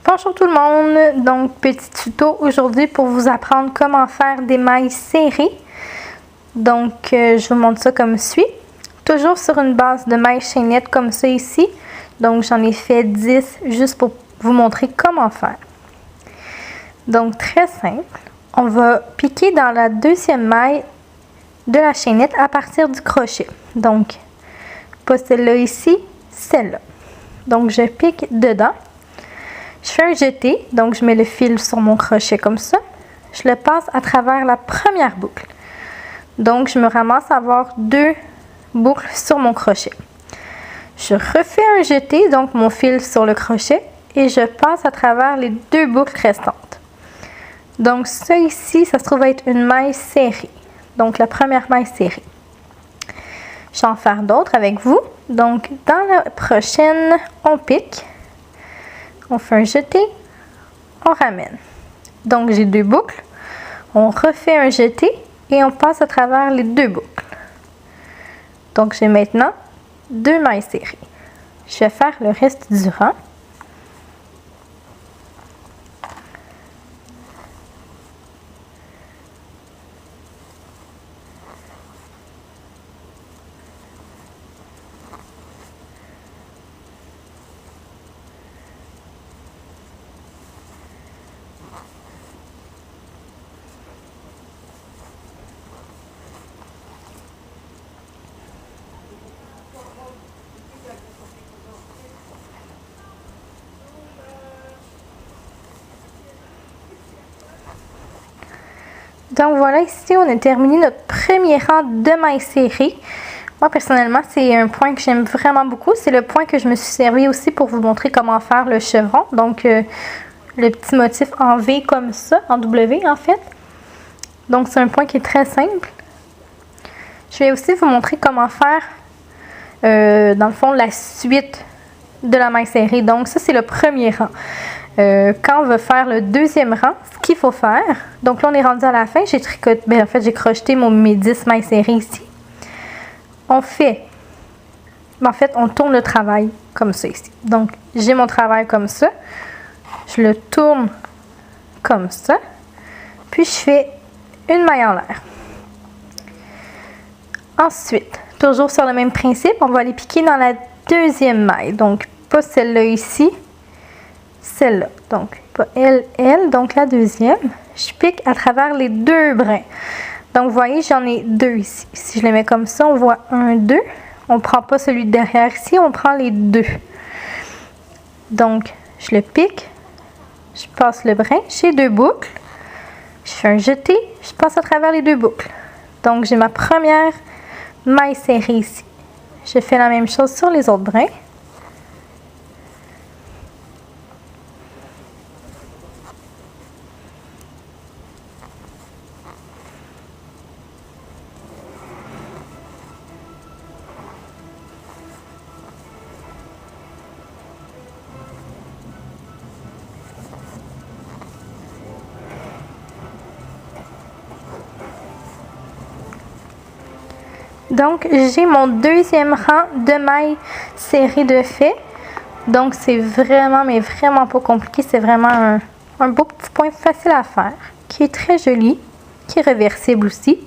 Bonjour tout le monde, donc petit tuto aujourd'hui pour vous apprendre comment faire des mailles serrées. Donc je vous montre ça comme suit. Toujours sur une base de mailles chaînettes comme ça ici. Donc j'en ai fait 10 juste pour vous montrer comment faire. Donc très simple, on va piquer dans la deuxième maille de la chaînette à partir du crochet. Donc pas celle-là ici, celle-là. Donc je pique dedans. Je fais un jeté, donc je mets le fil sur mon crochet comme ça. Je le passe à travers la première boucle. Donc je me ramasse à avoir 2 boucles sur mon crochet. Je refais un jeté, donc mon fil sur le crochet, et je passe à travers les 2 boucles restantes. Donc ça ici, ça se trouve être une maille serrée. Donc la première maille serrée. Je vais en faire d'autres avec vous. Donc dans la prochaine, on pique. On fait un jeté, on ramène. Donc j'ai 2 boucles, on refait un jeté et on passe à travers les 2 boucles. Donc j'ai maintenant 2 mailles serrées. Je vais faire le reste du rang. Donc voilà, ici on a terminé notre premier rang de mailles serrées. Moi personnellement, c'est un point que j'aime vraiment beaucoup. C'est le point que je me suis servi aussi pour vous montrer comment faire le chevron. Donc le petit motif en V comme ça, en W en fait. Donc c'est un point qui est très simple. Je vais aussi vous montrer comment faire, dans le fond, la suite de la maille serrée. Donc ça c'est le premier rang. Quand on veut faire le deuxième rang, ce qu'il faut faire, donc là on est rendu à la fin, j'ai tricoté, en fait j'ai crocheté mes 10 mailles serrées ici. On fait, en fait on tourne le travail comme ça ici. Donc j'ai mon travail comme ça, je le tourne comme ça, puis je fais une maille en l'air. Ensuite, toujours sur le même principe, on va aller piquer dans la deuxième maille, donc pas celle-là ici, celle-là, donc pas elle, donc la deuxième, je pique à travers les 2 brins. Donc vous voyez, j'en ai 2 ici. Si je les mets comme ça, on voit 1, 2. On ne prend pas celui de derrière ici, on prend les 2. Donc je le pique, je passe le brin, j'ai 2 boucles, je fais un jeté, je passe à travers les 2 boucles. Donc j'ai ma première maille serrée ici. Je fais la même chose sur les autres brins. Donc, j'ai mon deuxième rang de mailles serrées de fait. Donc, c'est vraiment, mais vraiment pas compliqué. C'est vraiment un beau petit point facile à faire, qui est très joli, qui est réversible aussi.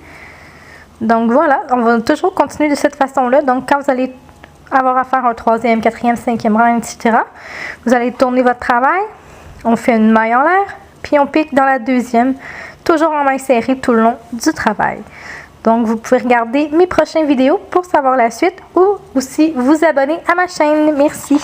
Donc, voilà, on va toujours continuer de cette façon-là. Donc, quand vous allez avoir à faire un 3e, 4e, 5e rang, etc., vous allez tourner votre travail. On fait une maille en l'air, puis on pique dans la deuxième, toujours en maille serrée tout le long du travail. Donc, vous pouvez regarder mes prochaines vidéos pour savoir la suite ou aussi vous abonner à ma chaîne. Merci.